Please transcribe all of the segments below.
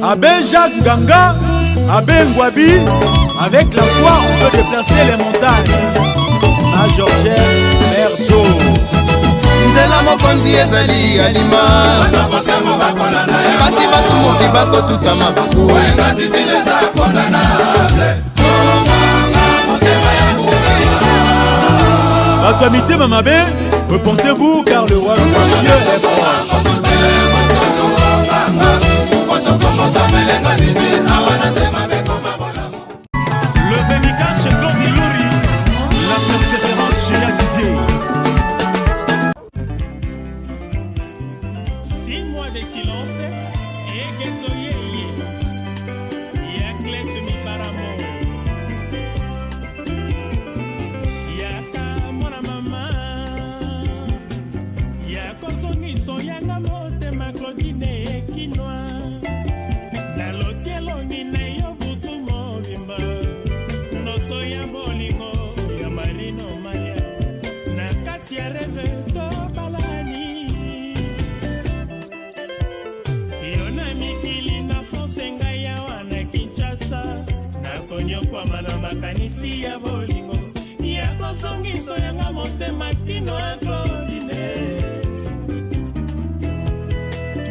Abbé Jacques Ganga, Abbé Ngwabi, avec la foi on peut déplacer les montagnes. Major Merjo Nzela mokonzi ezali alima kasi basumuki bakotuta mabaku Bakamité Mamabé, repentez-vous car le roi de Dieu est fort. Le Vénica chez Claude Ilouri, la persévérance chez Yadidier. 6 mois de silence et ghetto yeye. Yaklet mi paramo. Yaka mwana mama. Yako songi soyanga mote ma Claudine ekinwa. Na lotielo ngine yo butu mobimba. Noto ya bolingo ya marino maya. Na kati ya reve to balani. Yona mikili na fonse ngai awa na Kinshasa. Nakonyokwa na makanisi ya bolingo. Yako songiso yanga motema kino ya Claudine.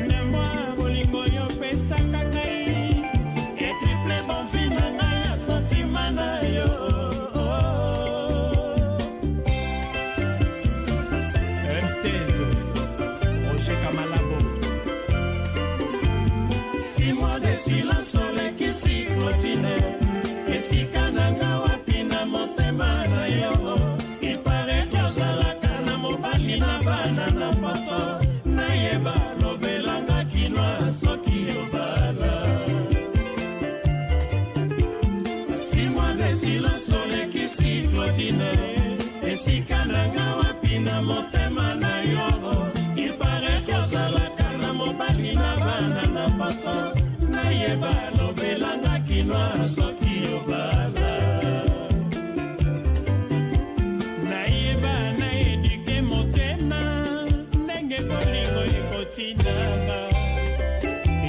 Nemwa bolingo yo pesaka ngai. E triple bonfi na ngai ya sentima na yo. M16 Roger Kamalabo. 6 mois de silence sur les kissi Claudine. Esika nanga wapi na motema na yo. Il paraît que ozalaka na mobali na bana na poto. Nayeba lobelanga kinwa soki obala. 6 mois de silence sur les kissi Claudine. Esika nanga wapi na motema na yo. Il paraît que ozalaka na mobali na bana na poto. Nayeba lobelanga kinwa soki obala. Nayeba na edike motema ndenge bolingo ekotinanga.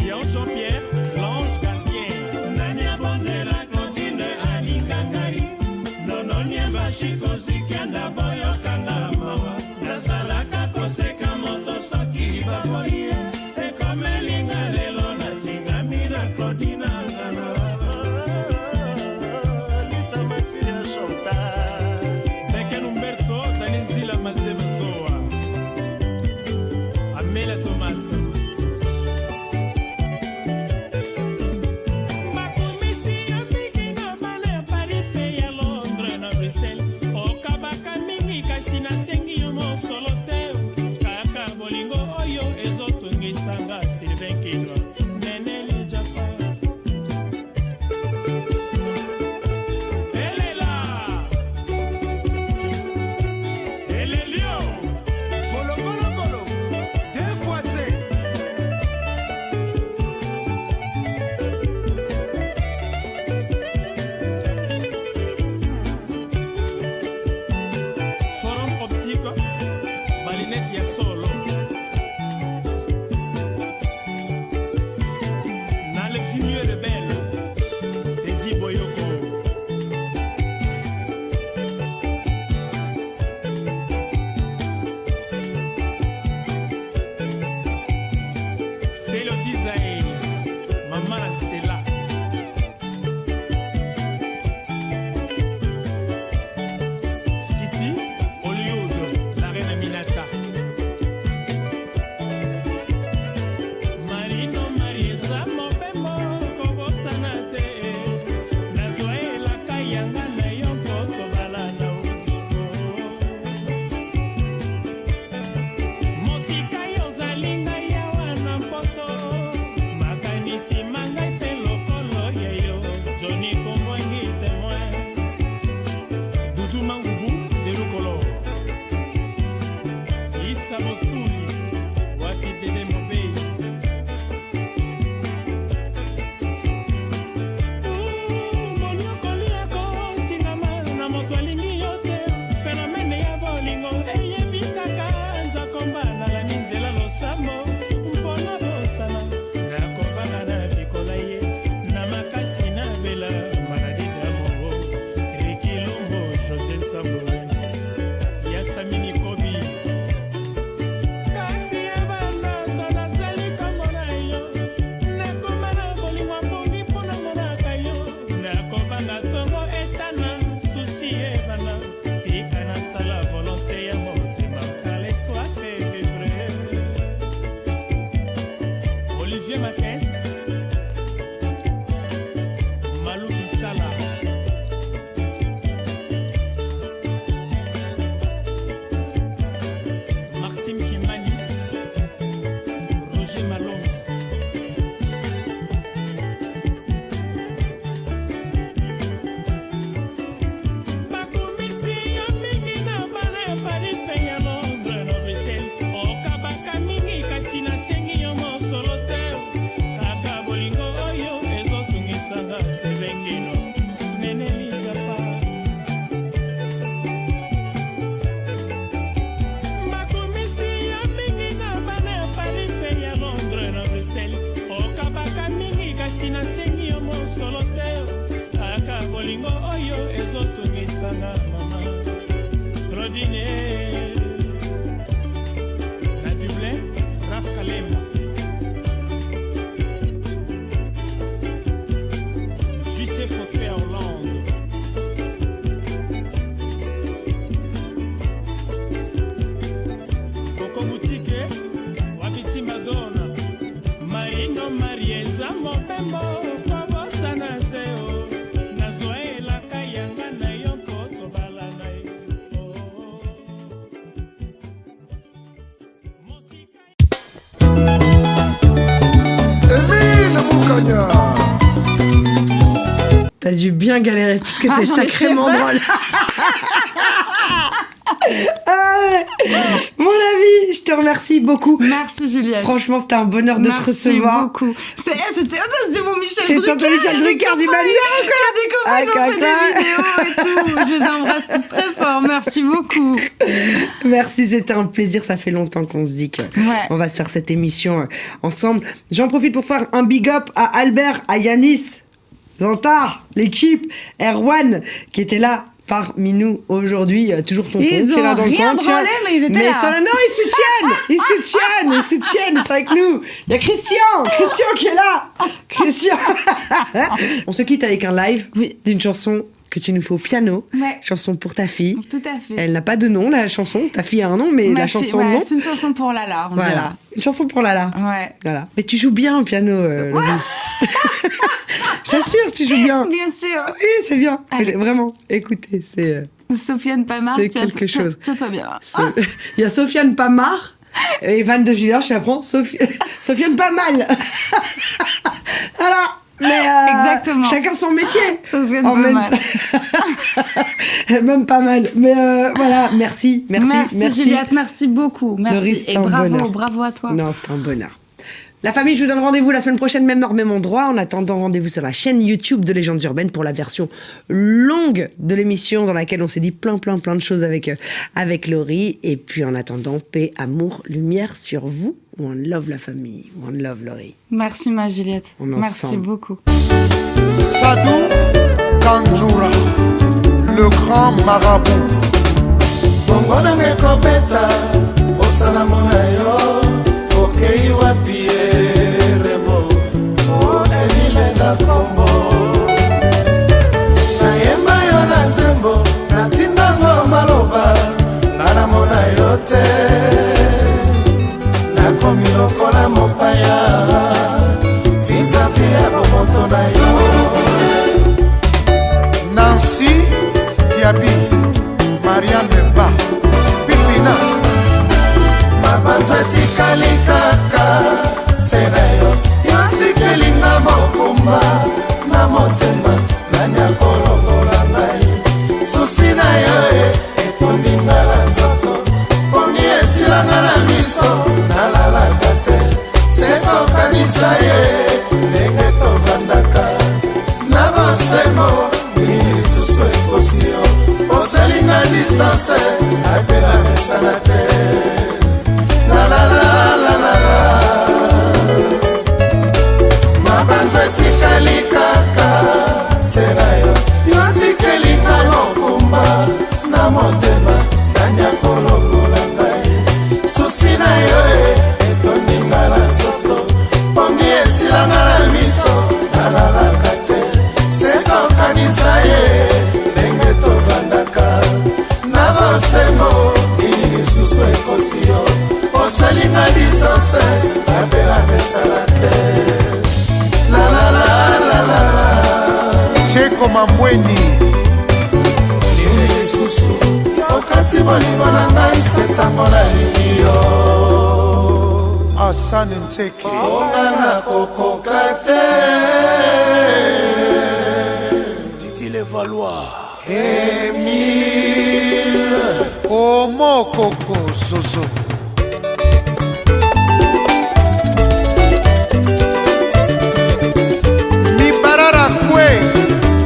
Yo Jean-Pierre, l'ange gardien. Nani abondela Claudine alinga ngai. Nono nyeba shiko zikianda boyokanga mawa. Nazalaka koseka moto soki baboye. Ekomelinga lelo natingami na Claudine ngana. Lisa Masia chanta. Bekel Humberto, Danenzila Mazemezoa. Amélia Thomas. Makumisi ya miki na bana ya Paris pe ya Londres na Bruxelles. Okabaka mingi kasi nasengi yo mosolo te. Kaka bolingo oyo ezotungisanga Sylvain Kinwa. Nene Lijafa. Elle est là. Elle est lion. Folo, folo, folo. 2 fois T. Forum optique. Balinette ya solo. Dans les films rebelles. Desi Boyoko. C'est le design. Maman c'est là. City, Hollywood, la reine Minata. Marino Marisa, mopemo, kobo sanate. Nazoela kayanga na yonko tobalana. Mosika yozalinga yawa na poto. Makanisi mangai pe neti nasengi yo mosolo te aka bolingo oyo ezotungisanga mama Claudine la Dublin Raf Kalemba JC Fauquet Hollande Coco Boutique Wabiti Madonna Marino Marieza Mopembo Pabosana Teo Nazoela Kayanga na yoko Tobala na Émile Moukania. T'as dû bien galérer parce que t'es sacrément drôle. Mon ami, je te remercie beaucoup. Merci Juliette. Franchement, c'était un bonheur de te recevoir. Merci beaucoup. C'était mon Michel C'est Drucker. ton Michel Drucker du Mali. Ils ont fait des vidéos et tout. Je les embrasse tous très fort. Merci beaucoup. Merci, c'était un plaisir. Ça fait longtemps qu'on se dit qu'on va se faire cette émission ensemble. J'en profite pour faire un big up à Albert, à Yanis, Zantar, l'équipe, Erwan, qui était là parmi nous aujourd'hui, toujours tonton qui est là dans le coin. Mais ils étaient là. Non, ils se tiennent, c'est avec nous. Il y a Christian qui est là. Christian. On se quitte avec un live d'une chanson que tu nous fais au piano. Ouais. Chanson pour ta fille. Tout à fait. Elle n'a pas de nom, la chanson. Ta fille a un nom, mais la chanson non. C'est une chanson pour Lala, on dira. Une chanson pour Lala. Ouais. Voilà. Mais tu joues bien au piano, Laurie. Je t'assure, tu joues bien. Bien sûr. Oui, c'est bien. Vraiment, écoutez, c'est... Sofiane Pamar, c'est quelque chose. Tiens-toi bien. Il y a Sofiane Pamar et Van de Julien, je apprends. Sofiane pas mal. Voilà. Mais exactement. Chacun son métier. Sofiane pas mal. Même pas mal. Mais voilà, merci. Merci Juliette, merci beaucoup. Merci. Laurie, et bravo à toi. Non, c'est un bonheur. La famille, je vous donne rendez-vous la semaine prochaine, même heure, même endroit. En attendant, rendez-vous sur la chaîne YouTube de Légendes Urbaines pour la version longue de l'émission dans laquelle on s'est dit plein de choses avec Laurie. Et puis en attendant, paix, amour, lumière sur vous. One love la famille. One love Laurie. Merci ma Juliette. Merci beaucoup. Sadou Kanjoura, le grand marabout. Bongona mekopeta, osala monayo. Okei wapi remo o elilenda kombo nayemba yo na nzembo natindango maloba ngana mona yo te nakomi lokola mopaya vis-à-vis ya bomoto na yo Nancy Diaby, Marianne Ba, Pipina mabanza tikali kaka senayo yotikelinga mokumba na motema nani akolongola ngai susi na yo etondinga na nzoto pongi esilanga na miso nalalaka te sekokanisa ye ndenge tovandaka na bosembo nini lisusu ekosi yo osalinga distance apela mesana te la la la la la la mabanza tikali kaka sena yo yotikelinga mokumba na motema nanya kolongola ngai susi na yo etondinga na nzoto pongi esilanga na miso nalalaka te sekokanisa ye ndenge tovandaka na bosembo nini lisusu ekosi yo osalinga distance apela mesala te la la la la la la Cheko Mambweni nini lisusu okati bolingo na ngai setango nalingi yo Asane Nteke onga na kokoka te Titi Le Valois Emile Omo Koko Zozo Mibarara Kwe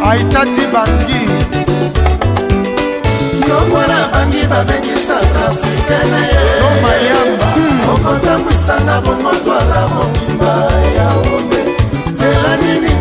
Aitati Bangi yomwana bangi babengi South Africa na ye Jo Mayamba okotambwisanga bongo twala mobimba ya ombe nzela nini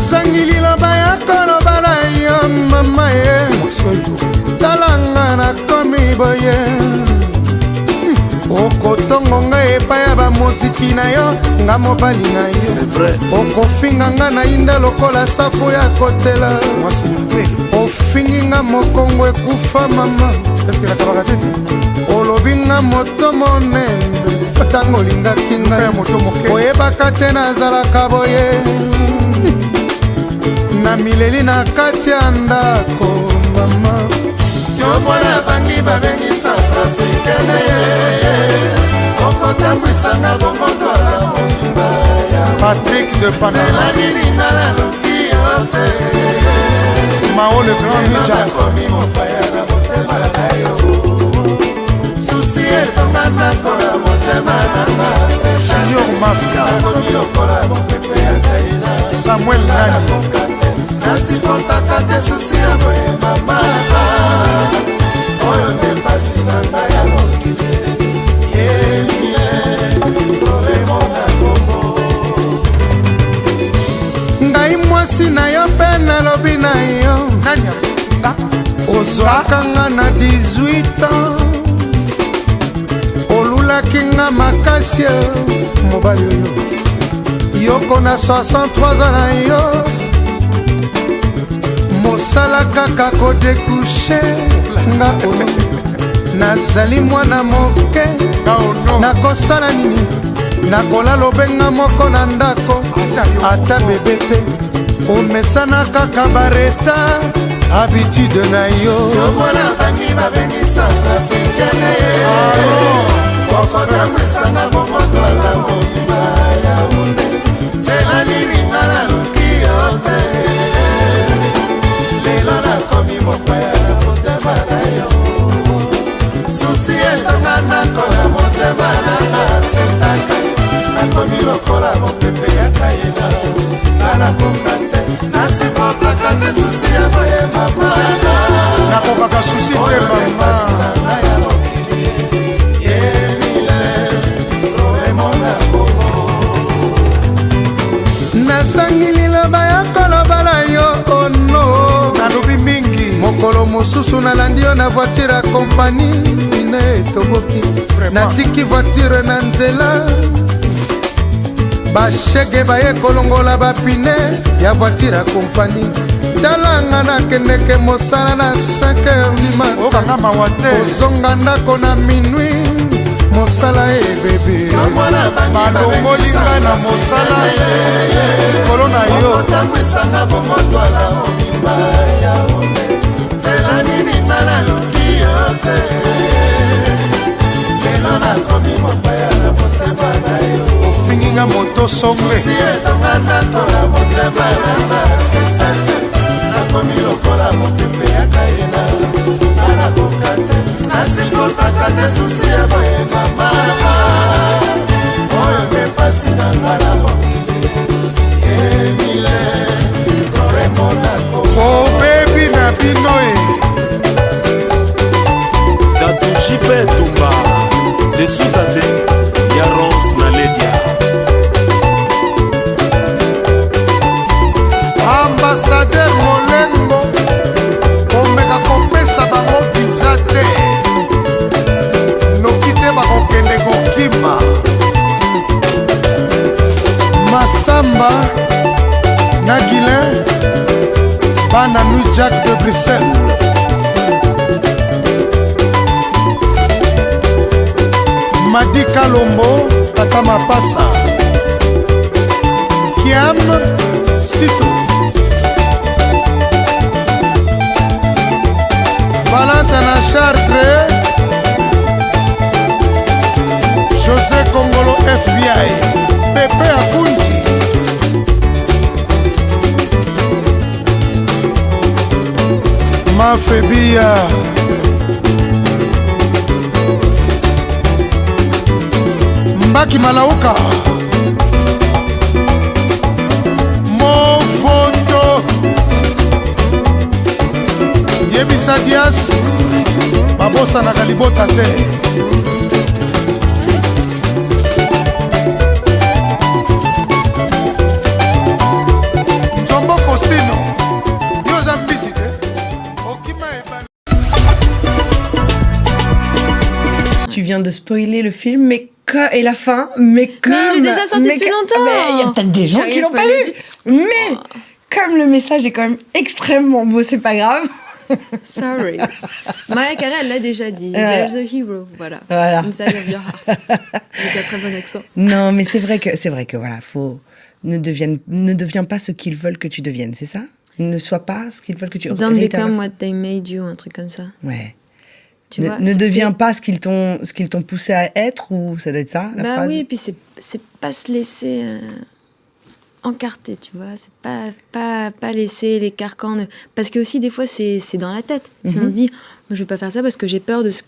nazangi liloba ya koloba na yo mama ye talanga nakomi boye okotongo ngai epai ya bamoziki na yo nga mobali na yo okofinga nga na inda lokola safu ya kotela ofingi nga mokongo ekufa mama olobi nga moto monembe ntango olingaki ngai oyebaka te nazalaka boye na mileli na kati ya ndako mama yo mwana bangi babengi Centrafricaine okotambwisanga bongo twala mobimba Patrick de Panama elanininga naloki yo te Mao le grand ninja nakomi mopaya na motema na yo susi etonga nakola motema nanga Junior Mafia nakomi lokola mopepe ya kaina Samuel Nani nasipotaka te susi ya boye mama oyo nde pasi na ngai ya mokili yemile oremona bongo ngai mwasi na yo mpe nalobi na yo ozwaka nga na 18 ans olulaki nga makasi mobali oyo yoko na 63 ans na yo mosala kaka kodekushe nga ono nazali mwana moke nakosala nini nakola lobenga moko na ndako ata bebe te omesana kaka bareta habitude na yo mwana bangi babengi Centrafricaine okotambwisanga bongo twala mobimba ya une nzela nininga naloki yo te lelo nakomi mopaya na motema na yo susi etonga nakola motema nanga setaka nakomi lokola mopepe ya kayena nga nakoka te nasipotaka te susi ya boye mama nakokaka susi te mama ya mokili yemile oremona bongo nazangi liloba ya koloba na yo ono nalobi mingi mokolo mosusu nalandi yo na voiture ya kompani ine etoboki natiki voiture na nzela bashege baye kolongola bapine ya voiture ya kompani talanga nakendeke mosala na 5h du matin ozonga ndako na minui mosala ebebe balongolinga na mosala likolo na yo otambwisanga bongo twala mobimba ya one nzela nininga naloki yo te lelo nakomi mopaya na motema na yo ofinginga moto sombe si etonga nakola motema nanga setake nakomi lokola mopepe ya kayena anakoka te nasipotaka te susi ya boye mama oyo nde pasi na nga na mokili yemile oremona obebi na bino Datu Jipe Tumba de Suzate Yaros Naledia ambassadeur molengo omeka kopesa bango viza te noki te bakokende kokima masamba na guilin bana nui Jack de Bruxelles Madi Kalombo tata mapasa Kiam Sito Valentin na Chartres José Kongolo FBI Pepe Akunji Mafebia Mbaki Malauka Mofoto Yebisa Dias Babosa na kalibota te Jombo de spoiler le film, et la fin, mais comme... Mais il est déjà sorti depuis longtemps. Mais il y a peut-être des gens J'ai qui rien l'ont pas spoilé vu. Mais comme le message est quand même extrêmement beau, c'est pas grave. Sorry. Mariah Carey, elle l'a déjà dit. There's a hero. Voilà. Inside of your heart. Avec un très bon accent. Non, mais c'est vrai que voilà, ne deviens pas ce qu'ils veulent que tu deviennes, c'est ça? Ne sois pas ce qu'ils veulent que tu... Don't become what they made you, un truc comme ça. Ouais. Tu vois, ne deviens pas ce qu'ils t'ont poussé à être, ou ça doit être ça, la phrase? Oui, et puis c'est pas se laisser encarter, tu vois. C'est pas laisser les carcans... Parce que aussi, des fois, c'est dans la tête. Si on se dit, je vais pas faire ça parce que j'ai peur de ce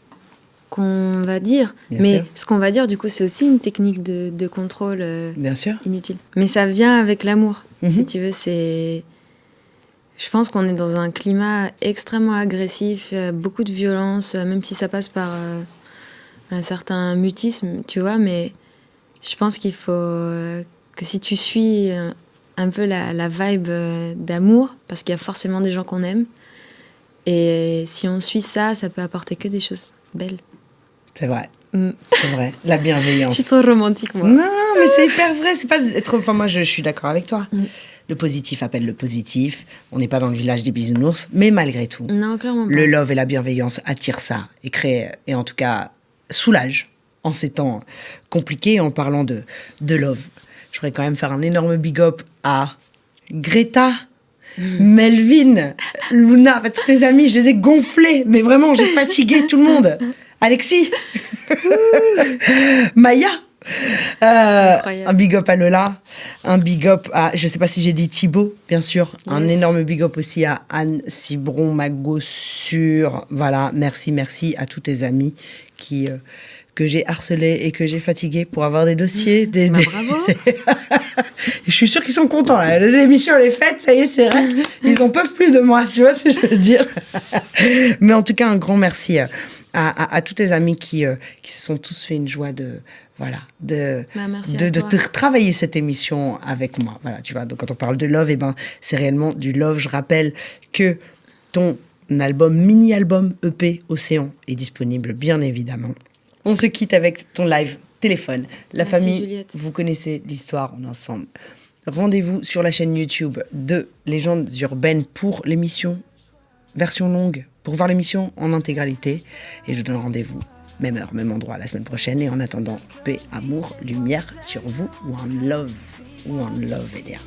qu'on va dire. Bien sûr. Ce qu'on va dire, du coup, c'est aussi une technique de contrôle Bien sûr. inutile. Mais ça vient avec l'amour, si tu veux. Je pense qu'on est dans un climat extrêmement agressif, beaucoup de violence, même si ça passe par un certain mutisme, tu vois. Mais je pense qu'il faut que si tu suis un peu la vibe d'amour, parce qu'il y a forcément des gens qu'on aime, et si on suit ça, ça peut apporter que des choses belles. C'est vrai. C'est vrai. La bienveillance. Je suis trop romantique, moi. Non, mais c'est hyper vrai. C'est pas être... Enfin, moi, je suis d'accord avec toi. Le positif appelle le positif. On n'est pas dans le village des bisounours, mais malgré tout, non, clairement pas. Le love et la bienveillance attirent ça et créent, et en tout cas soulagent en ces temps compliqués. En parlant de love, je voudrais quand même faire un énorme big up à Greta, Melvin, Luna, enfin, tous tes amis, je les ai gonflés, mais vraiment, j'ai fatigué tout le monde. Alexis, Maya. Un big up à Lola, un big up à, je sais pas si j'ai dit Thibaut, bien sûr, un énorme big up aussi à Anne Cibron, ma gossure, voilà, merci à tous tes amis que j'ai harcelés et que j'ai fatigués pour avoir des dossiers. Bravo. Je suis sûre qu'ils sont contents, là. L'émission elle est faite, ça y est, c'est vrai, ils en peuvent plus de moi, tu vois ce que je veux dire. Mais en tout cas, un grand merci à tous tes amis qui se sont tous fait une joie de travailler cette émission avec moi. Voilà, tu vois, donc quand on parle de love, c'est réellement du love. Je rappelle que ton mini-album EP Océan est disponible, bien évidemment. On se quitte avec ton live téléphone. La famille, Juliette. Vous connaissez l'histoire, on est ensemble. Rendez-vous sur la chaîne YouTube de Légendes Urbaines pour l'émission version longue, pour voir l'émission en intégralité. Et je vous donne rendez-vous même heure, même endroit la semaine prochaine. Et en attendant, paix, amour, lumière sur vous. One love, Elia.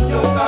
Yo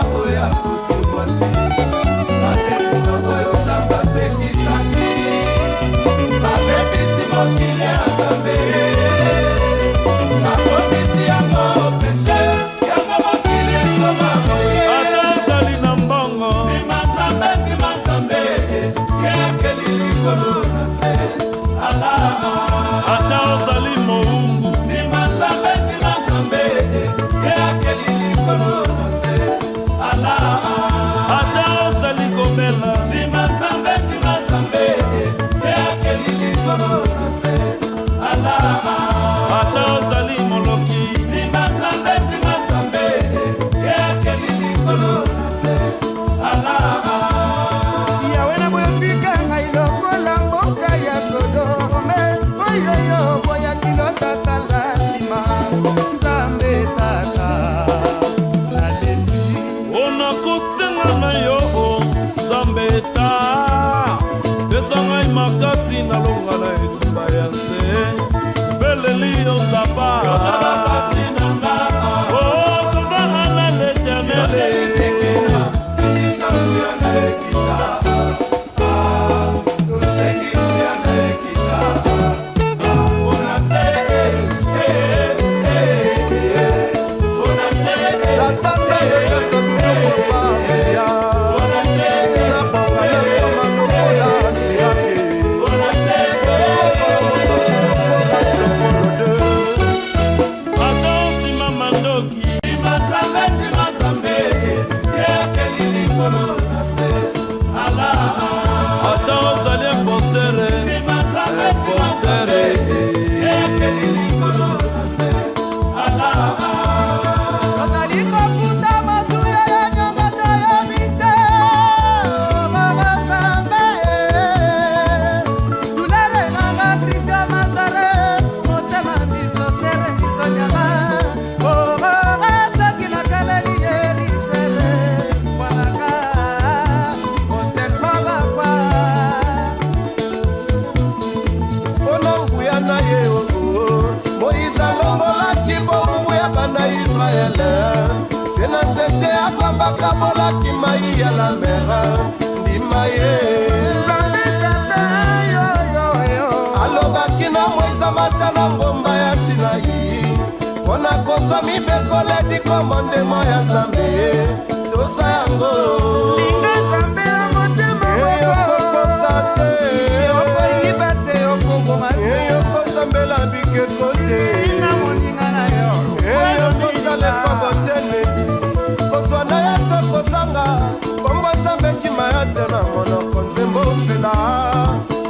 Israele sena nzete akwambaka bolaki mai ya la mera ndima ye alobaki na Moïse mata na ngomba ya Sinai mpona kozwa mibekoledi komondemo ya Nzambe tosa yango linga Nzambe ya motema yokokosa te yokoyiba te yokongoma te yokozambela bikeko te na moninga na yo yokozala ekombo tene kozwa na ye to kozanga kombo Nzambe kima ya te na monoko nzembo ofela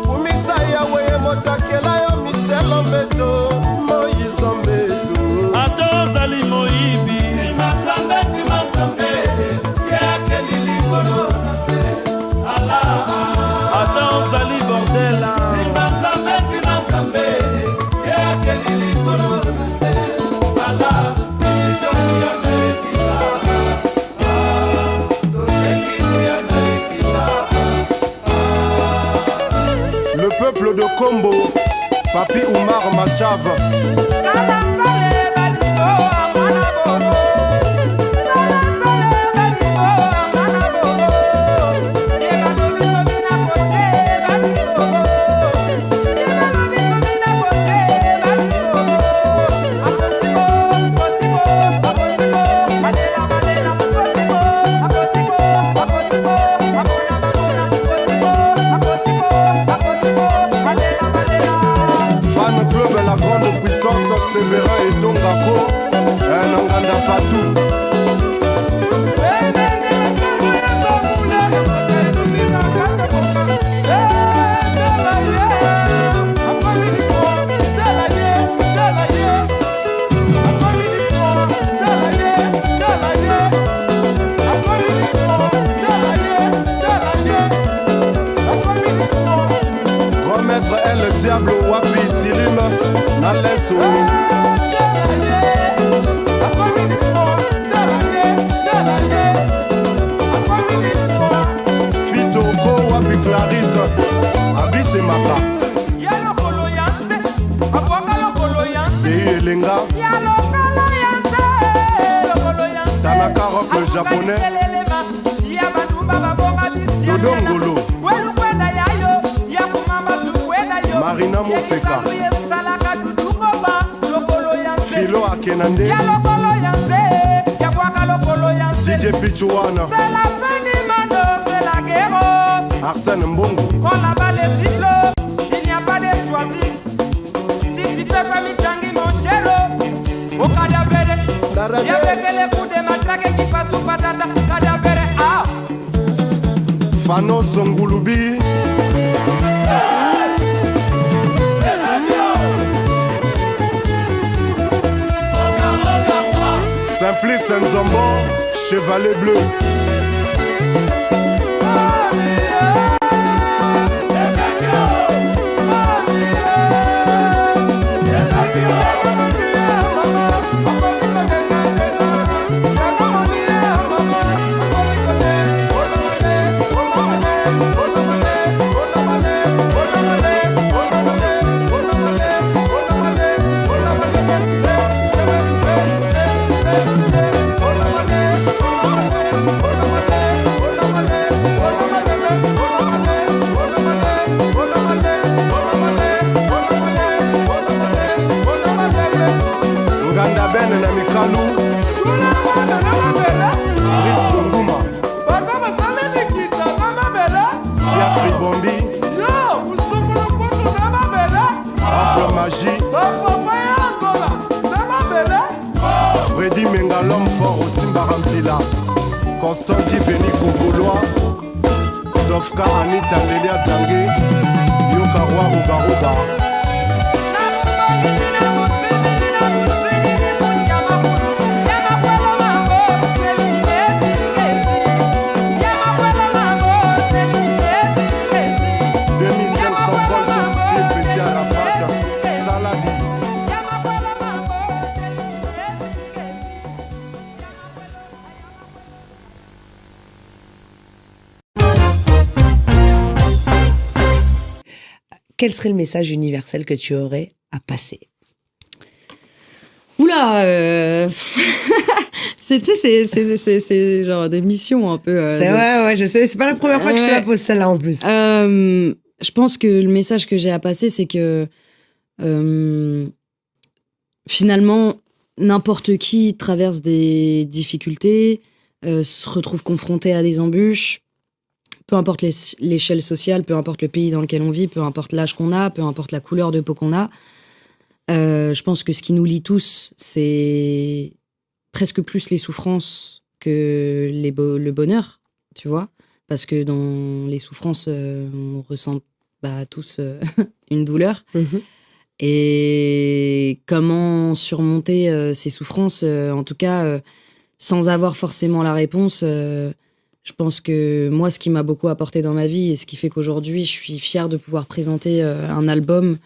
kumisa yawe ye motakela yo Michel Ombeto Moïse Ombeto ata ozali moyibi Timazambe yake likolo na se ala ata ozali bordela Timazambe yake likolo na se ala le peuple de Kombo, Papi Oumar Machave. Sévérin et Tongako, un Anganda Patou. Remettre elle le diable au wapi Silim, Nalesso. Clarisse, Abisse Maka Elenga Tanaka Rock le japonais Dodongolo Marina Moseka Philo Akenande DJ Pichouana Arsène Mbongo. Quand là-bas les diplômes, il n'y a pas de choisi. Si tu fais pas mi tangi mon chéro, au cadavre, il y avait que les coups de matraque qui passent au patata, cadavre, ah. Fano Zongulubi. Simplice Nzombo, Chevalet Bleu. Freddy Menga l'homme fort au Simbarantila Constanti Beni Kogoloa Dofka Anita Lelia Zange Yokarwa Rugaruga Quel serait le message universel que tu aurais à passer? Oula c'est genre des missions un peu... ouais, je sais. C'est pas la première fois que je te la pose celle-là en plus. Je pense que le message que j'ai à passer, c'est que finalement, n'importe qui traverse des difficultés, se retrouve confronté à des embûches, peu importe l'échelle sociale, peu importe le pays dans lequel on vit, peu importe l'âge qu'on a, peu importe la couleur de peau qu'on a. Je pense que ce qui nous lie tous, c'est presque plus les souffrances que le bonheur, tu vois. Parce que dans les souffrances, on ressent tous une douleur. Mm-hmm. Et comment surmonter ces souffrances, en tout cas, sans avoir forcément la réponse. Je pense que moi, ce qui m'a beaucoup apporté dans ma vie et ce qui fait qu'aujourd'hui, je suis fière de pouvoir présenter un album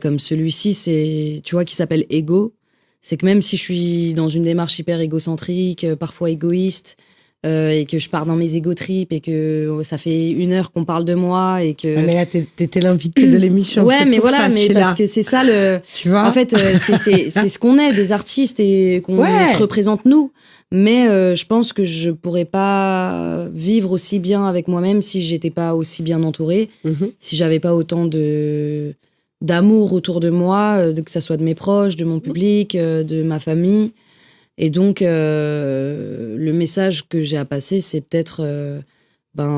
comme celui-ci, c'est, tu vois, qui s'appelle Ego. C'est que même si je suis dans une démarche hyper égocentrique, parfois égoïste, et que je pars dans mes égo-trips et que ça fait 1 heure qu'on parle de moi et que... Ah mais là, t'étais l'invité de l'émission. Ouais, mais voilà, ça, mais parce que c'est ça le... Tu vois. En fait, c'est ce qu'on est, des artistes, et qu'on se représente nous. Mais je pense que je pourrais pas vivre aussi bien avec moi-même si j'étais pas aussi bien entourée, si j'avais pas autant d'amour autour de moi, que ça soit de mes proches, de mon public, de ma famille. Et donc, le message que j'ai à passer, c'est peut-être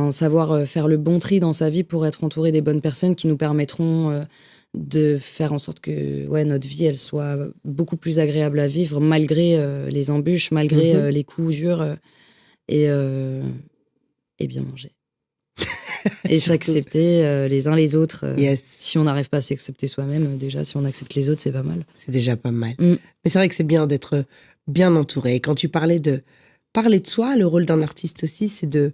savoir faire le bon tri dans sa vie pour être entouré des bonnes personnes qui nous permettront de faire en sorte que notre vie, elle soit beaucoup plus agréable à vivre, malgré les embûches, malgré les coups durs, et bien manger. Et s'accepter les uns les autres. Si on n'arrive pas à s'accepter soi-même, déjà, si on accepte les autres, c'est pas mal. C'est déjà pas mal. Mais c'est vrai que c'est bien d'être bien entouré. Et quand tu parlais de parler de soi, le rôle d'un artiste aussi, c'est de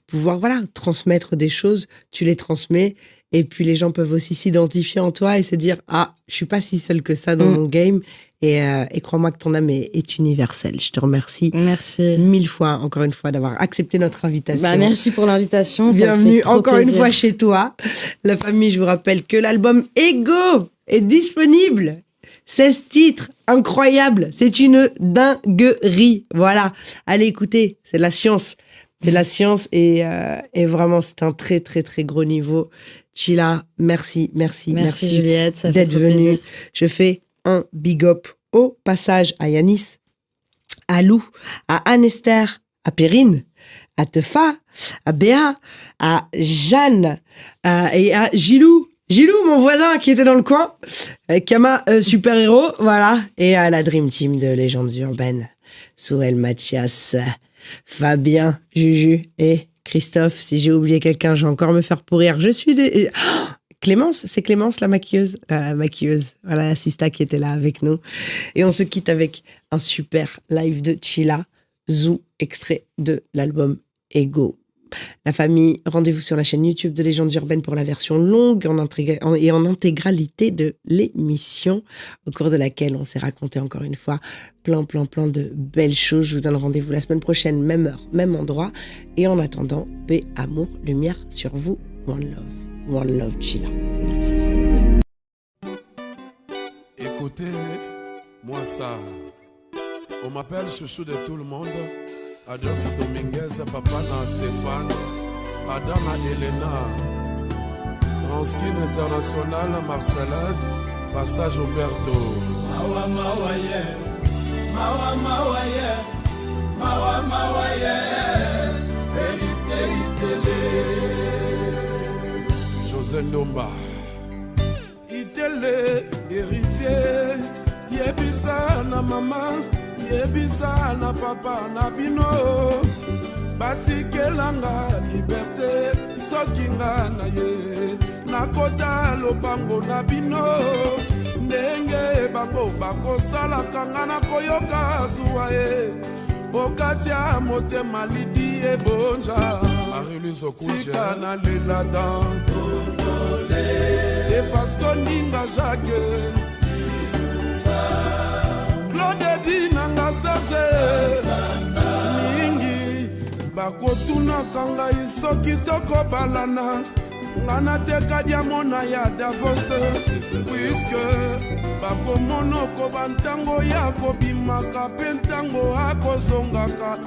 pouvoir transmettre des choses, tu les transmets, et puis les gens peuvent aussi s'identifier en toi et se dire « Ah, je suis pas si seule que ça dans mon game ». Et crois-moi que ton âme est universelle. Je te remercie. Merci 1000 fois, encore une fois, d'avoir accepté notre invitation. Merci pour l'invitation. Bienvenue ça me fait encore plaisir. Une fois chez toi. La famille, je vous rappelle que l'album Ego est disponible. 16 titres, incroyable. C'est une dinguerie. Voilà. Allez écouter, c'est de la science. C'est de la science et vraiment, c'est un très, très, très gros niveau. Chilla, merci Juliette, ça fait d'être trop venue. plaisir. Je fais un big up au passage à Yanis, à Lou, à Anne-Esther, à Perrine, à Tefa, à Béa, à Jeanne et à Gilou. Gilou, mon voisin qui était dans le coin, Kama super-héros, voilà. Et à la Dream Team de Légendes Urbaines, Souel, Mathias, Fabien, Juju et Christophe. Si j'ai oublié quelqu'un, je vais encore me faire pourrir. Je suis Clémence, c'est Clémence la maquilleuse. Voilà, Sista qui était là avec nous. Et on se quitte avec un super live de Chilla, Zou, extrait de l'album Ego. La famille, rendez-vous sur la chaîne YouTube de Légendes Urbaines pour la version longue et en intégralité de l'émission, au cours de laquelle on s'est raconté encore une fois plein de belles choses. Je vous donne rendez-vous la semaine prochaine, même heure, même endroit. Et en attendant, paix, amour, lumière sur vous. One love, Chilla. Écoutez, moi ça, on m'appelle chouchou de tout le monde. Adolphe Dominguez, Papa Nan Stéphane, Adama Elena, Transkin International, Marcelin, Passage Umberto. Mawa mawa yeah, mawa mawa yeah, mawa mawa yeah, José Ndomba, Itele, héritier, Yebisa na maman. Yebisa na papa na bino batikelanga liberté sokinga na ye nakota lopango na bino ndenge bango bakosalaka nga na koyoka zuwa ye okati ya motema lidi ebonja tika na lela dan e pasko ninga jake Claude nanga Serge mingi bakotunaka ngai soki tokobalana nga nateka diamona ya Davos puiske bakomonoko bantango ya kobimaka mpe ntango akozongaka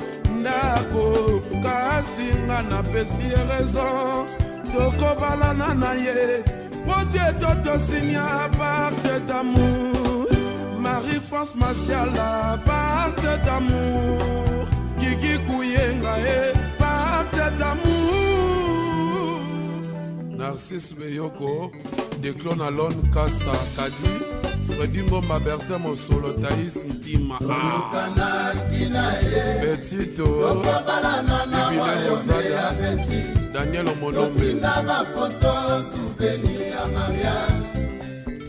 ndako kasi nga napesi ye raison tokobalana na ye po te totosinya parte d'amour Marie-France Masiala parte d'amour Gigi Kuyenga e parte d'amour Narcisse Beyoko Declone Alon Kassa Kadi Freddy Ngoma Bertin Mosolo Thaïs Ntima Betito Ibile Rosada Daniel Omonombe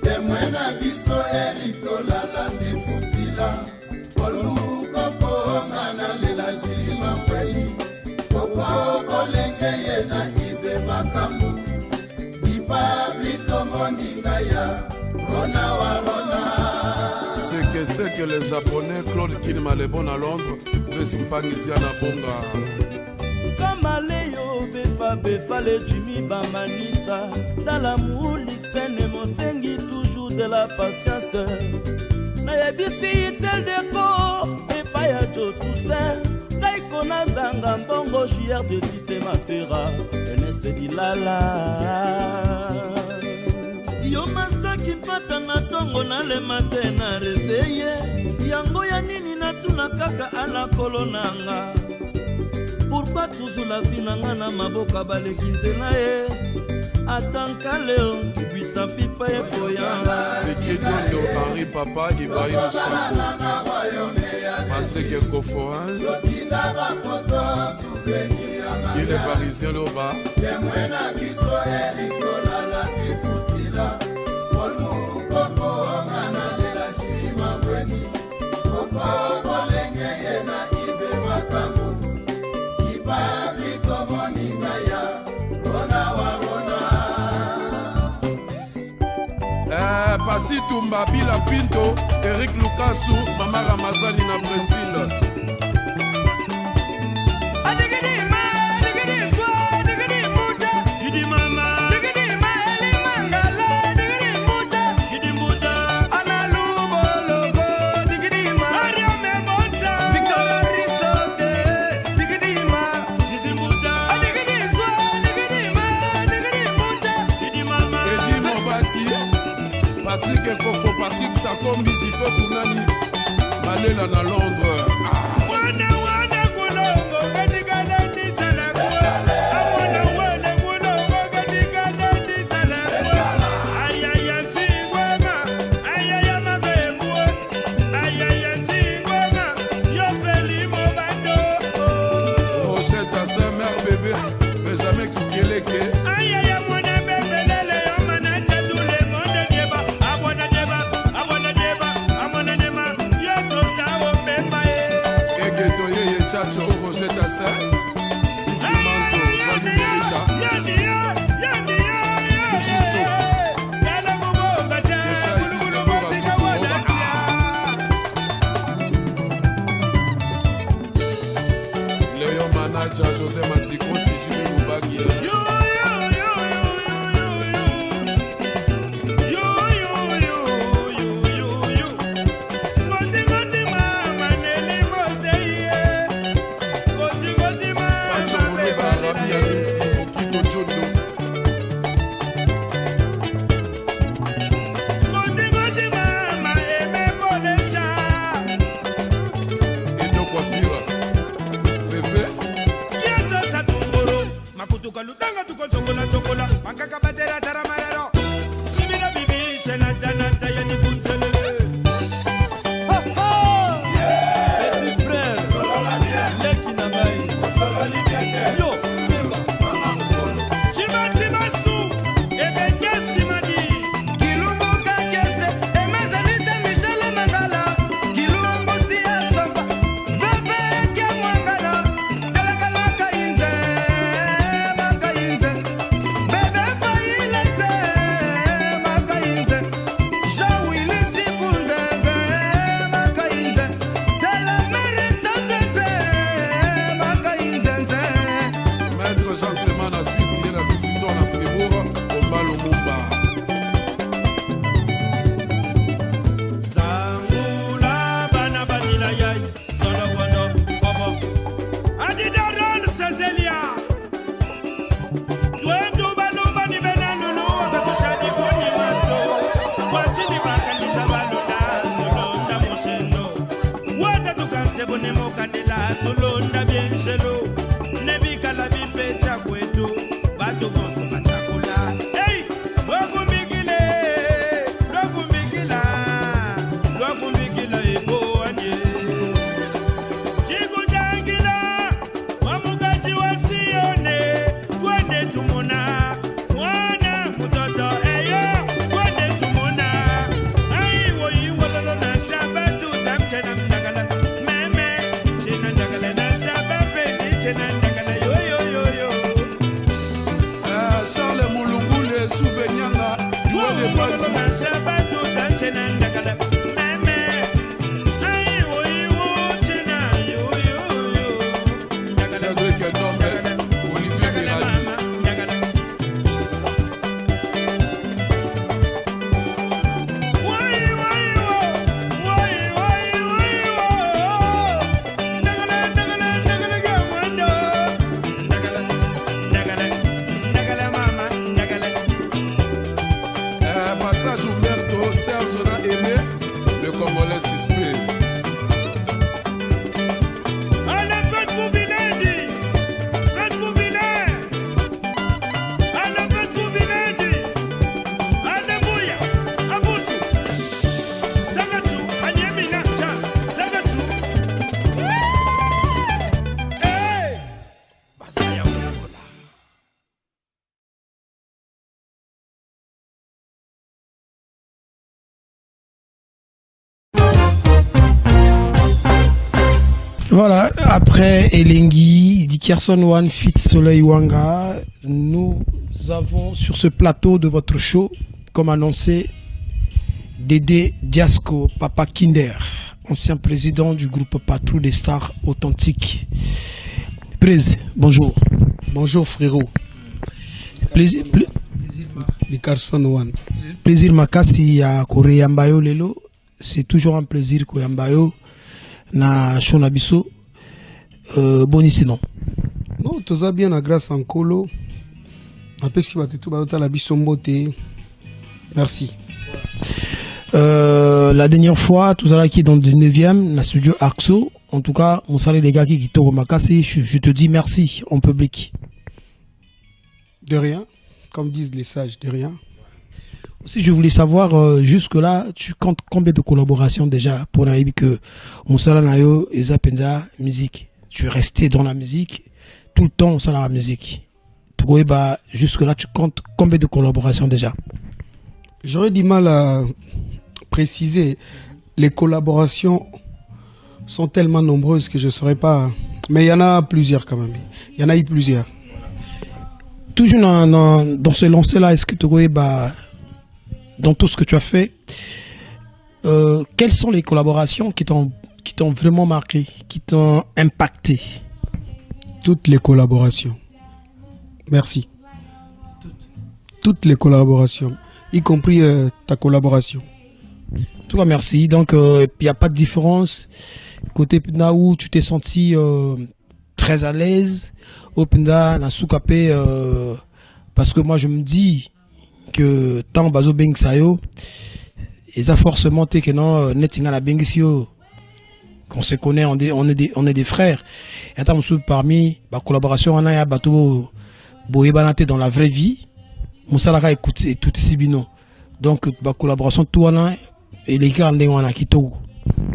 Temwena biso elitolala ndefutila Olukoko ngana lela shilima kweli Koko kolenge yena ibe makambu Ipablito moninga ya Rona wa Rona C'est que les Japonais Claude Kinema les bons à Londres Besimpangisia na bonga Kamaleyo befa le Jimmy Bamanisa Dans l'amour l'ixene mosengi toujours de la patience Nayebisi tel décor Epa ya Joe Toussaint Kaiko na zanga mbongo chier de cité Masera Enese Dilala Yo masaki pata na tongo na le matin na réveillé Yango ya nini na tuna kaka ala kolonanga Pourquoi toujours la vie nanga na maboka baleki nzela ye Atanka Léon qui puisse pipa et poyan Fiki Dondo, Henri Papa, Ibrahim Sako Patrick Kofoan Il est parisien Loba Pati Tumba, Bila Pinto, Eric Lukasu, Mama Ramazani na Brésil. Patrick Ekofo, Patrick Sakom, Bizifo, Tounani, Malela na Londres. Rosette à sa mère bébé, mais jamais qui keleke. Chacho, Roger Tassin, Sissi Manto, Jean-Louis Merita, Bijou Léon Manaja, José Massiko, Tijimi Moubagia. Tunguru batulonda bienjelo nebikala bimpecha kwetu batu bonso machakula hey lwakumikile ebo anye chikujangila wamukaji wasione twende tumona mwana mutoto eyo twende tumona aiwo iwololo na shamba tutamchena mdagala meme chena ndagala na shamba pendi chena ndagala yo Charles Mulungule Souvenyanga Iwele Batu na shamba tutamchena ndagala meme aiwo chena yo Cédric Ndombe Olivier Beradi Passage Humberto Serge na aimé le Congolais suspect. Allez, faites-vous vilain, faites-vous vilain. Allez, faites-vous vilain. Allez, bouya, aboussou. Sagachou, Anyemina, Jazz, Sagachou. Hey! Basaya Oulakola. Voilà, après Elengi, Dickerson One, Fit Soleil Wanga, nous avons sur ce plateau de votre show, comme annoncé, Dédé Diasco, Papa Kinder, ancien président du groupe Patrouille des Stars Authentiques. Prez, bonjour. Bonjour frérot. Plaisir, Dickerson One. Plaisir makasi ya Koreambayo lelo, c'est toujours un plaisir Koreambayo. Na Shonabiso bonisi non non toza bien na grâce en colo apesi batutu balota la biso mbote merci. La dernière fois tout à qui dans le 19e na studio Axo, en tout cas on salue les gars qui t'ont makasi, je te dis merci en public. De rien, comme disent les sages, de rien. Aussi, je voulais savoir, jusque-là, tu comptes combien de collaborations déjà pour la que Moussala Nayo et Zapenza musique. Tu es resté dans la musique, tout le temps, on la musique. Jusque-là, tu comptes combien de collaborations déjà? J'aurais du mal à préciser. Les collaborations sont tellement nombreuses que je ne saurais pas. Mais il y en a plusieurs quand même. Il y en a eu plusieurs. Toujours dans ce lancer-là, est-ce que tu vois, dans tout ce que tu as fait, quelles sont les collaborations qui t'ont vraiment marqué, qui t'ont impacté? Toutes les collaborations. Merci. Toutes les collaborations, y compris ta collaboration. En tout cas, merci. Donc, il n'y a pas de différence. Côté Pina où tu t'es senti très à l'aise, au Pina, na soukapé, parce que moi je me dis que tant bazo beng sayo et ça forcément t'es que non netinga la bengisio qu'on se connaît, on est des frères et attends parmi ma collaboration on a ya bateau boye banate dans la vraie vie musalaka écoute tout ici bino donc ma collaboration tout on a et les gars on a kito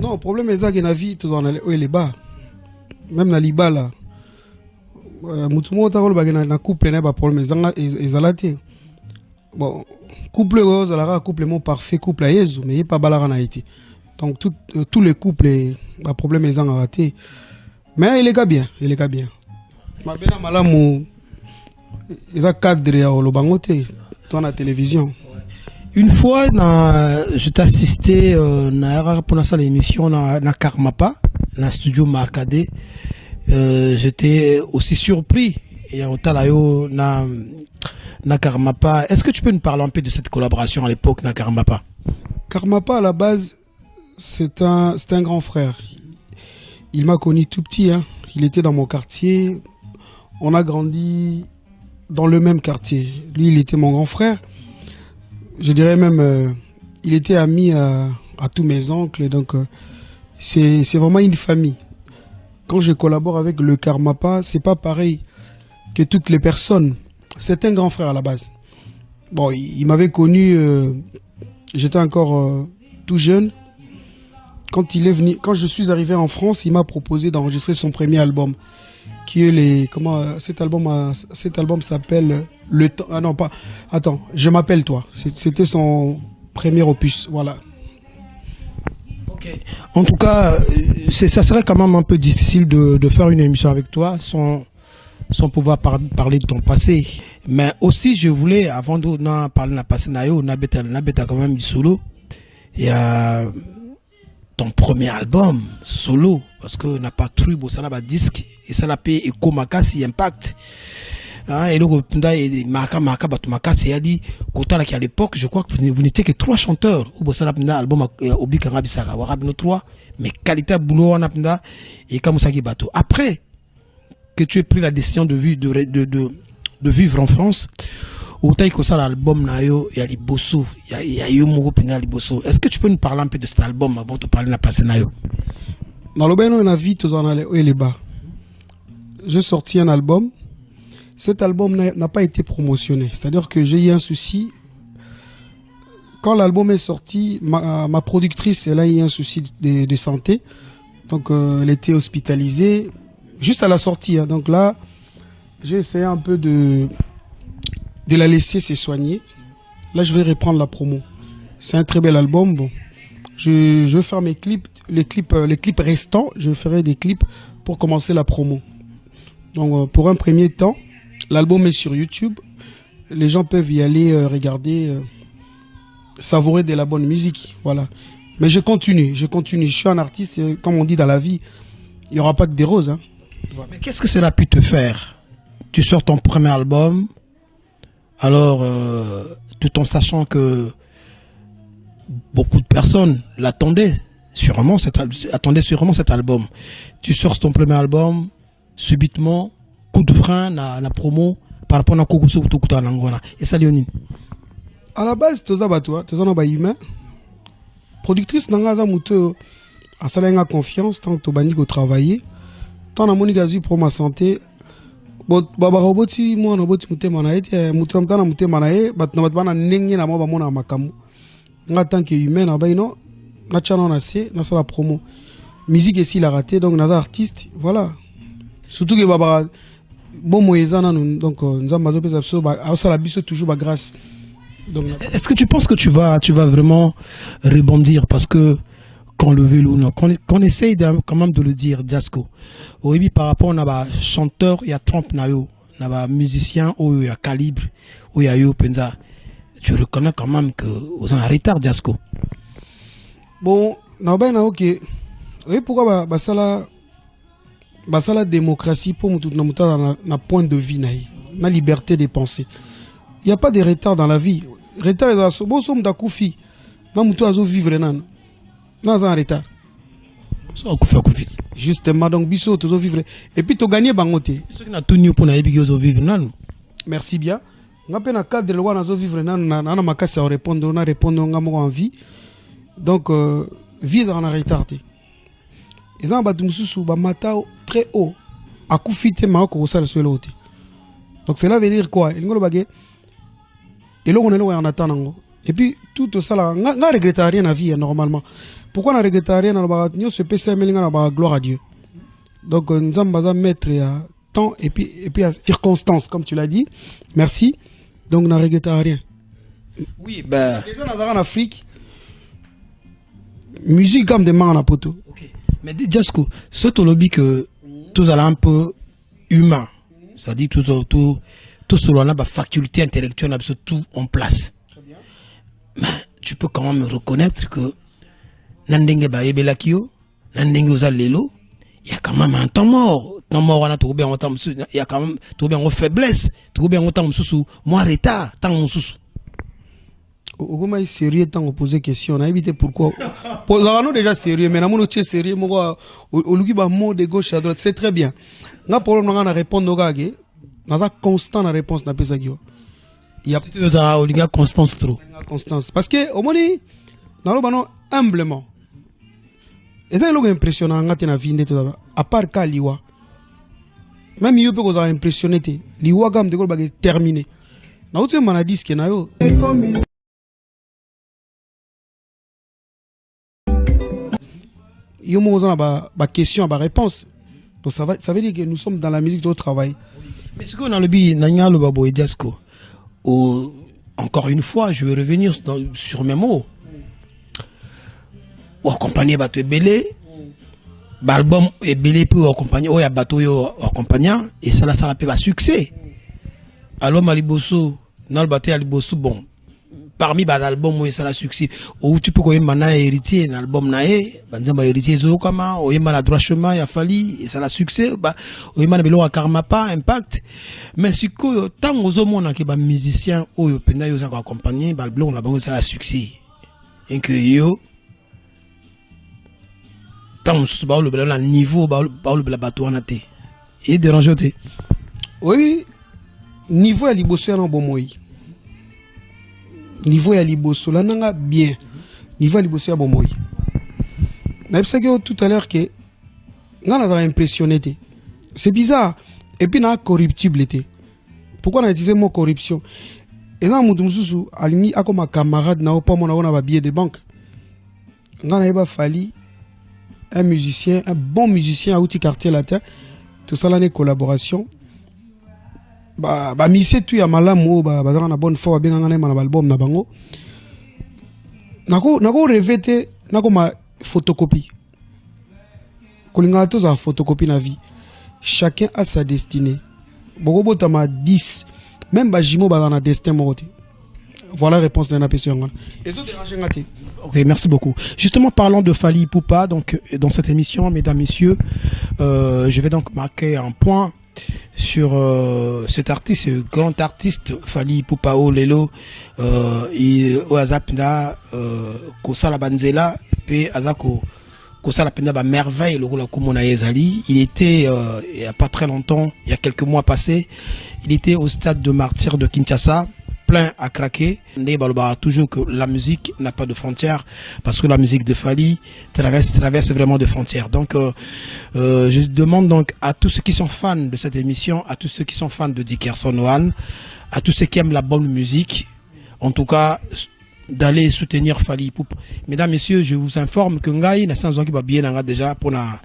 non le problème est ça que na vie tout en les bas même na liba là mutumo ta ko na couple na ba problème ezalati. Bon, couple Zalara, couple mon parfait, couple à Yezu, mais il n'y a pas balara na été. Donc tous les couples, le problème est en raté. Mais il est bien, il est bien. Ma belle malamu, il y a cadre au lobangote, dans la télévision. Une fois, je t'ai assisté pour l'émission na Karmapa, na studio Marcadé. J'étais aussi surpris. Et au na Karmapa. Est-ce que tu peux nous parler un peu de cette collaboration à l'époque na Karmapa? Karmapa à la base c'est un grand frère. Il m'a connu tout petit, hein. Il était dans mon quartier. On a grandi dans le même quartier. Lui il était mon grand frère. Je dirais même il était ami à tous mes oncles, donc c'est vraiment une famille. quand je collabore avec le Karmapa, c'est pas pareil que toutes les personnes. C'est un grand frère à la base. Bon, il m'avait connu, j'étais encore tout jeune. Quand il est venu, quand je suis arrivé en France, il m'a proposé d'enregistrer son premier album, qui est cet album s'appelle Le Temps. Ah non, pas. Attends, Je m'appelle toi. C'était son premier opus, voilà. Ok. En tout cas, ça serait quand même un peu difficile de faire une émission avec toi sans pouvoir parler de ton passé. Mais aussi, je voulais, avant de parler de la passé, on a quand même du solo. Il y a ton premier album solo, parce que n'a pas trouvé ça là disque et ça l'a payé Eco Makasi Impact. Et donc Marca Batumakasi a dit qu'à l'époque, je crois que vous n'étiez que 3 chanteurs. Ou ça l'a album Obi Karabisara, Warabino 3, mais qualité boulot en apnda et Kamusaki Bato. Après que tu aies pris la décision de vivre en France, au taille que ça l'album nayo, il y a les bosso, il y a Yomo Pena les bosso. Est-ce que tu peux nous parler un peu de cet album avant de parler de la passé nayo? Dans le Bénin, on a vu tous en aller haut et les bas. J'ai sorti un album. Cet album n'a pas été promotionné. C'est-à-dire que j'ai eu un souci. Quand l'album est sorti, ma productrice, elle a eu un souci de santé. Donc, elle était hospitalisée juste à la sortie. Hein. Donc là, j'ai essayé un peu de la laisser se soigner. Là, je vais reprendre la promo. C'est un très bel album. Bon, je vais faire mes clips, les clips restants. Je ferai des clips pour commencer la promo. Donc, pour un premier temps, l'album est sur YouTube. Les gens peuvent y aller regarder, savourer de la bonne musique. Voilà. Mais je continue. Je suis un artiste. Et comme on dit dans la vie, il n'y aura pas que des roses. Hein. Voilà. Mais qu'est-ce que cela a pu te faire? Tu sors ton premier album. Alors, tout en sachant que beaucoup de personnes l'attendaient sûrement cet album. Tu sors ton premier album, subitement, coup de frein, la promo, par rapport à Kokuso Kutukuta Nangona. Et ça, Léonine? À la base, tu es humain. Productrice Nangaza Mouto, à Salenga confiance, tant que tu as travaillé, tant que tu as pour ma santé. Baba roboti moi no boti mutema na ete mutramta na mutema na e bat na bana nengi na moba mona makamu nga tant que humain na baino na chano na se na sala promo musique ici la raté donc na artiste voilà surtout que baba bon moyezana donc nzamba zo pesa so ba sala biso toujours ba grâce donc est-ce que tu penses que tu vas vraiment rebondir parce que qu'on essaye quand même de le dire, Jasko. Oui, par rapport à chanteur, il y a Trump, il y a musicien, il y a Calibre, il y a Yo Penza. Tu reconnais quand même que vous en avez retard, Jasko. Bon, ok. Oui, pourquoi ça la démocratie pour na point de vie, na liberté de penser. Il n'y a pas de retard dans la vie. Retard est dans ce bon somme d'accoufi. Na mutu azo vivre nan. Non, en retard. Justement, donc, biso, tu vivre. Et puis, tu gagnes bangote. Merci bien. On a un cadre de loi, on a vivre, on a répondre, on a répondre, on a envie. Donc, vie en retardé. Et ça, on a mata très haut. À Koufite, Maroc, au sol sur l'autre. Donc, cela veut dire quoi? Et là, on est là, on attend. Et puis, tout ça, on ne regrette rien à la vie, normalement. Pourquoi on ne regrette rien à la vie? On se peut s'améliorer, gloire à Dieu. Donc, nous allons mettre à temps et puis à circonstances, comme tu l'as dit. Merci. Donc, on ne regrette rien. Oui, ben. Les gens en Afrique, musique comme des mains en poto. Ok. Mais Jasko, ce lobby que tous allons un peu humain, c'est-à-dire tout cela, on a la faculté intellectuelle, on a tout en place. Mais tu peux quand même reconnaître que Nandenge ba ebelakio, Nandenge ozalelo, il y a quand même un temps mort. Temps mort, on a trouvé un temps, il y a quand même trouvé une faiblesse, trouvé un temps sous moins retard, temps sous. Au moins sérieux tant on poser question, on a évité pourquoi. Pour nous déjà sérieux, mais nous sommes sérieux, moi au lieu de mot de gauche à droite, c'est très bien. N'a problème on a répondre aux gars, on a constant la réponse n'a pas ça. Il y a constance trop. Constance. Parce que, au moins, dans le humblement, Et ça, c'est impressionnant na vie à part ka liwa. Même yo peut vous impressionné te. Liwa gam de ko ba terminé. Na outu mana disque na yo. Yo mo ba question ba réponse. Donc ça veut dire que nous sommes dans la musique de travail. Mais ce qu'on a le bi nanya le babo et Diasco. Encore une fois, je vais revenir sur mes mots. Ou accompagner bateau belé. L'album est belé pour accompagner. Ou ya bateau yo accompagnant. Et ça la peut pas succès. Alors Maliboso, dans le bateau Maliboso, bon. Parmi les albums où ça la succès, où tu peux quand même héritier dans l'album naé, banzamba héritier zokama, ou yema la droit chemin, il a fallu et ça la succès, bah, ou yema belo a karma pas impact. Mais si que tant aux hommes qui ba musicien ou yo penda yo ça accompagner, bah le blanc la bango ça la succès. Et que yo tant sous ba le blanc la niveau ba le blanc bateau en até. Et déranger té. Oui, niveau à liboso na bon moi. Niveau ya liboso la nanga bien. Niveau ya liboso ya bomoy. Na psa que tout à l'heure que on avait impressionné. C'est bizarre. Et puis na corruptible était. Pourquoi on a utilisé le mot corruption? Et là mutumsusu alini akoma camarade na pas mon na ba billet de banque. On a pas fallu un musicien, un bon musicien à outil quartier latin. Tout ça là une collaboration. Ba mise tu ya malamu ba na bonne foi ba ngana na album na bango nako revete nako ma photocopie kolinga to za photocopie na vie. Chacun a sa destinée. Bokobo tama 10 même ba jimo ba na destin morote. Voilà la réponse de la question. Ok, merci beaucoup. Justement, parlons de Fally Ipupa. Donc, dans cette émission, mesdames, messieurs, je vais donc marquer un point sur cet artiste, ce grand artiste Fally Ipupa Lelo Azapna Kosala Banzela pe Azako Kosala Penda ba merveille le la Kumona Ezali. Il était il y a pas très longtemps, il y a quelques mois passés, il était au stade de martyr de Kinshasa, plein à craquer. Toujours que la musique n'a pas de frontières, parce que la musique de Fally traverse vraiment des frontières. Donc je demande donc à tous ceux qui sont fans de cette émission, à tous ceux qui sont fans de Dickerson One, à tous ceux qui aiment la bonne musique, en tout cas d'aller soutenir Fally Ipupa. Mesdames, messieurs, je vous informe que Ngai n'a sans qui va bien déjà pour la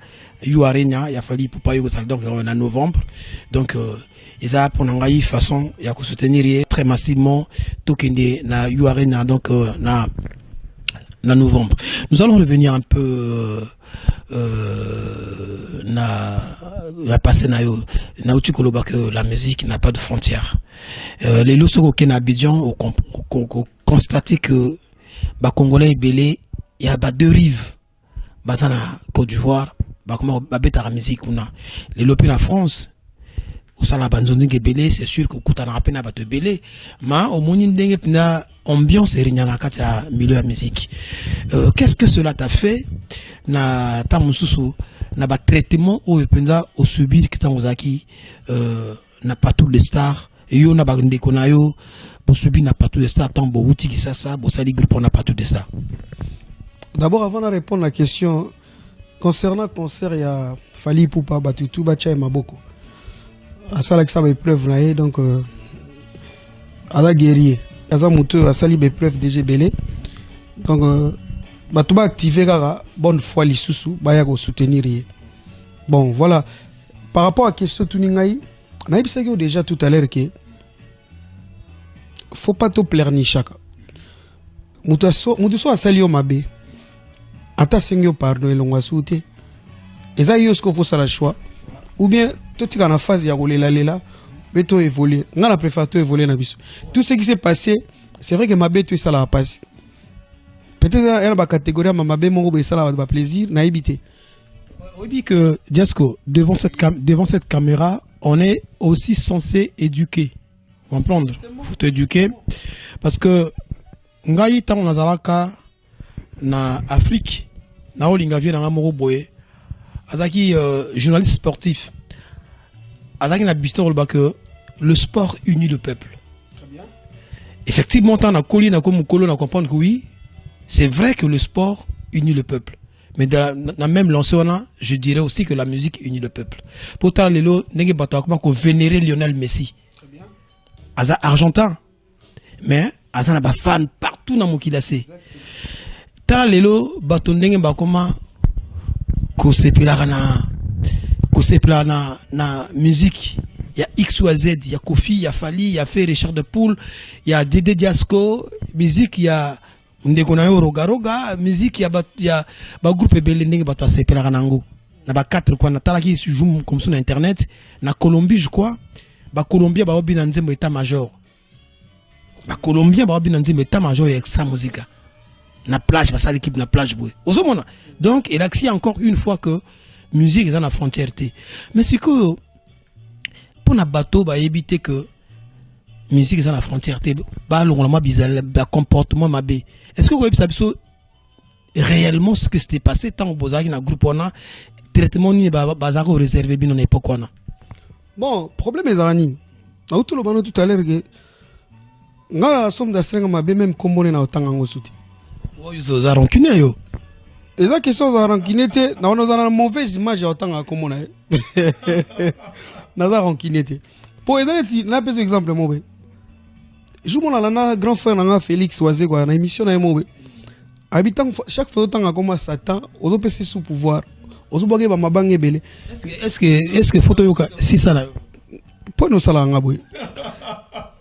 Arena, il y a Fally Ipupa donc en novembre. Donc ils ont pour Ngai façon il y a que soutenir très massivement tout qui na Arena donc na novembre. Nous allons revenir un peu la passé na uti koloba que la musique n'a pas de frontières. Les losoko qui na Abidjan constaté que ba Congolais belé il y a deux rives bazana Côte d'Ivoire ba comment ba beta la musique on a les lopis en France ou ça la banzonzi belé c'est sûr que kuta na rapena ba te belé mais au moni ndenge pina ambiance erinya na kati ya milieu ya musique. Qu'est-ce que cela t'a fait na tamususu na ba traitement au penza au subir qui tangozaki n'a pas tous les stars et yo na ba ndeko na yo pour subir n'a pas tous les stars tant bo outil qui ça bo sali groupe on n'a pas tous les stars. D'abord avant de répondre à la question concernant le concert il y a Fally Ipupa Batutu Bacha et Maboko. À ça là que ça va épreuve là donc à la guerrier Kaza Moutou a sali épreuve DG Belé. Donc tu vas activer la bonne foi les sous baya go soutenir. Bon voilà par rapport à la question tuningai on a dit déjà tout à l'heure que faut pas te plaire ni chaka. Moutou a sali au mabe. Ata sengyo pardon et l'on va souter. Et ça y est ce qu'il faut ça la choix. Ou bien toi tu es en phase ya rouler là mais toi évoluer. On a préféré toi évoluer na biso. Tout ce qui s'est passé, c'est vrai que ma bête ça la passe. Peut-être elle a une catégorie ma bête mon ça la va plaisir na éviter. Oui que Diasco devant cette caméra, on est aussi censé éduquer. Comprendre. Faut t'éduquer parce que ngai tant nazalaka na Afrique na olinga vient na moro boye azaki journaliste sportif azaki na bistor que le sport unit le peuple. Très bien. Effectivement tant na koli na comme kolo na comprendre que oui c'est vrai que le sport unit le peuple Mais dans la même lancée, je dirais aussi que la musique unit le peuple. Pourtant, Lelo, n'est pas comment qu'on vénérer Lionel Messi. Aza argentin. Mais, Aza n'a pas fan partout dans mon kidasé. Tala Lelo, baton n'est pas comment qu'on s'épilera na musique. Il y a X ou Z, il y a Kofi, il y a Fali, il y a Fé, Richard de Poul, il y a Dédé Diasco, musique, il y a Ndekonayo Roga, musique, il y a groupe Belending, bato Sepela Ranango. Na ba 4 quoi, na talaki joue comme sur internet, na Colombie je crois, ba Colombien ba obi na nzembo état major. Ba Colombien ba obi na nzembo état major et extra musique. Na plage, ba ça l'équipe na plage boy. Osomona. Donc il a encore une fois que musique est dans la frontière. Mais c'est que pour na bateau ba éviter que musique est dans la frontière. Ba longolama bizarre, ba comportement mabé. Est-ce que vous avez sabiso réellement ce que s'était passé tant au Bozaki na groupe on a traitement ni bazaro réservé bien en époque on a. Bon, problème est Zarani. Na tout le bano tout à l'heure que ngala somme d'astrenga mabé même comme na otanga ngosuti. Oh ils ont rancuné yo. Et ça question za rancuné te na on a une mauvaise image otanga comme on a. Na za rancuné te. Pour aider si na peu exemple mo be. Je mon la grand frère na Félix Oazé quoi na émission na mo be. Habitant chaque fois otanga comme Satan, on peut se sous pouvoir. Ozuboge ba mabange belé. Est-ce que photo yoka si ça là pour nous sala ngabwe.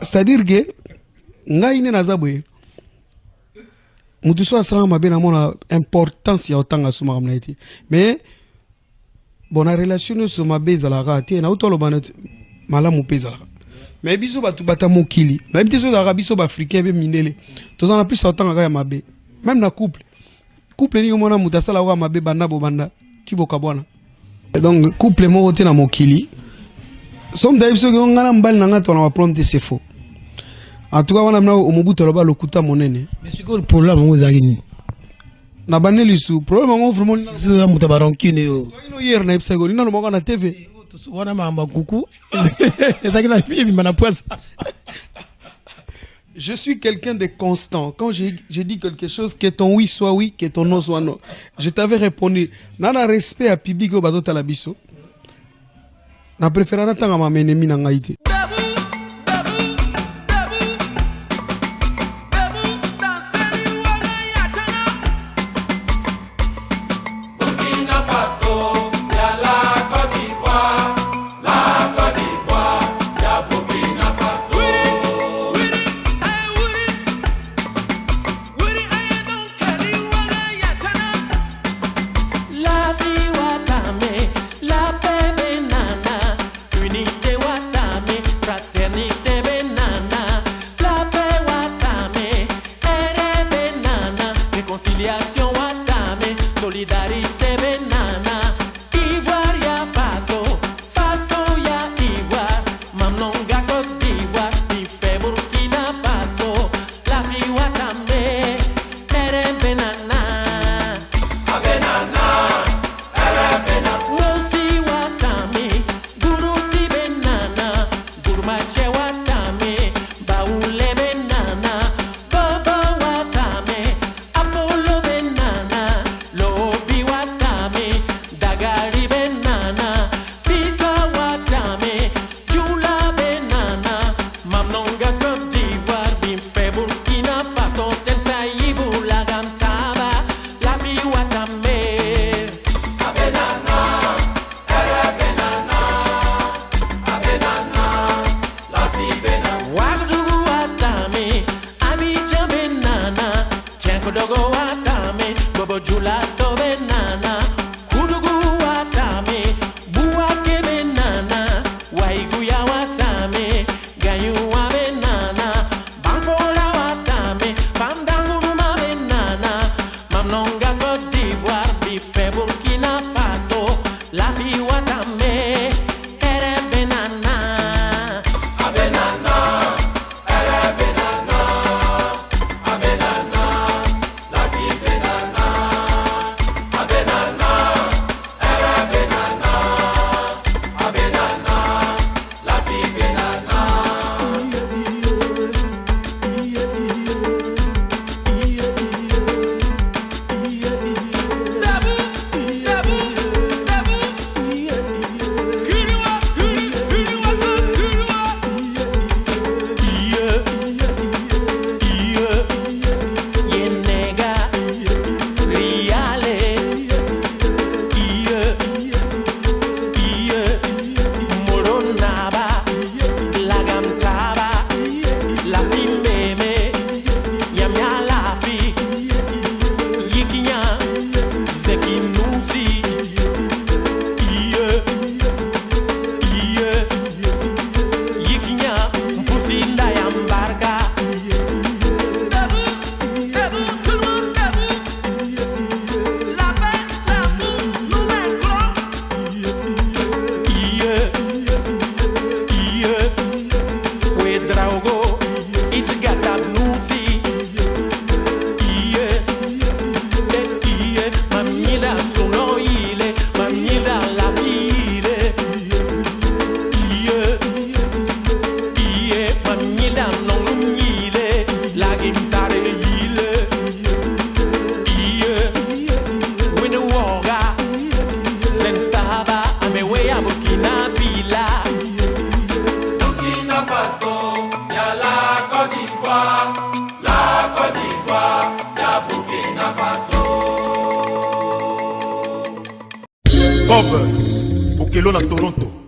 C'est-à-dire que ngai ne nazabwe. Mutu so asala mabe na mona importance ya otanga suma kamna iti. Mais bon la relation sur mabe za raté na utolo banat malamu pezala. Mais biso batu bata mokili. Même biso za biso ba africain be minele. Tozana na plus otanga ga ya mabe. Même na couple ni mona mutasala wa mabe banda bo banda. Donc couple mo te na mokili somme d'ailleurs que ngana mbali nanga to na prompt c'est faux en tout cas on a na omobuto loba lokuta monene mais c'est quoi le problème ngo zagini na baneli su problème ngo vraiment zo amuta baronkine yo no hier na ipsego ni no mo na TV wana mama kuku ezakina bibi mana poisa. Je suis quelqu'un de constant. Quand j'ai dit quelque chose, que ton oui soit oui, que ton non soit non. Je t'avais répondu. Nana respect à public au bateau talabiso. Na préféré na tanga ma menemi na ngaite. La vie watame, la paix benana, unité watame. Nabila. Burkina Faso, y'a la Côte d'Ivoire, y'a Burkina Faso. Bob, Okelo na Toronto.